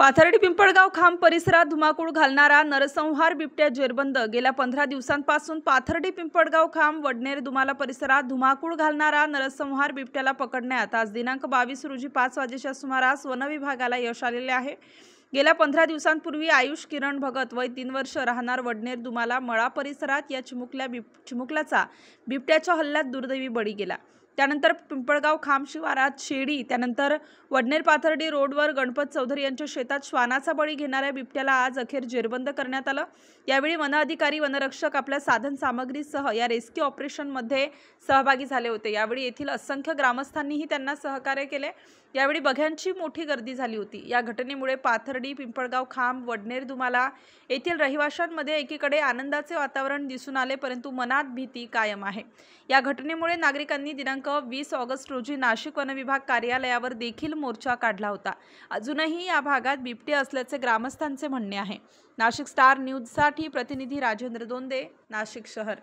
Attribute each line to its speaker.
Speaker 1: पाथर्डी पिंपळगाव खांब परिसरात धुमाकूळ घालणारा नरसंहार बिबट्या जेरबंद। गेल्या 15 दिवसांपासून पाथर्डी पिंपळगाव खांब वडनेर दुमाला परिसरात धुमाकूळ घालणारा नरसंहार बिबट्याला पकडण्यात आज दिनांक 22 रोजी 5 वाजेच्या सुमारास वन विभागाला यश आलेले आहे। गेल्या 15 दिवसांपूर्वी आयुष किरण भगत वय 3 वर्ष राहणार वडनेर दुमाला मळा परिसरात या चिमुकल्याचा बिबट्याच्या हल्ल्यात दुर्दैवी बळी गेला। त्यानंतर पिंपळगाव खांब शिवारात शेडी, त्यानंतर वडनेर पाथर्डी रोडवर गणपत चौधरी यांच्या शेतात श्वानाचा बळी घेणाऱ्या बिबट्याला आज अखेर जेरबंद करण्यात आलं। यावेळी वन अधिकारी, वनरक्षक आपल्या साधन सामग्रीसह या रेस्क्यू ऑपरेशनमध्ये सहभागी झाले होते। यावेळी येथील असंख्य ग्रामस्थांनीही त्यांना सहकार्य केले। यावेळी बघ्यांची मोठी गर्दी झाली होती। या घटनेमुळे पाथर्डी, पिंपळगाव खांब, वडनेर दुमाला येथील रहिवाशांमध्ये एकीकडे आनंदाचे वातावरण दिसून आले, परंतु मनात भीती कायम आहे। या घटनेमुळे नागरिकांनी दिनांक 20 ऑगस्ट रोजी नाशिक वन विभाग कार्यालयावर देखील मोर्चा काढला होता। अजूनही या भागात बिबटे असल्याचे ग्रामस्थांचे म्हणणे आहे। नाशिक स्टार न्यूजसाठी प्रतिनिधी राजेंद्र दोंदे, नाशिक शहर।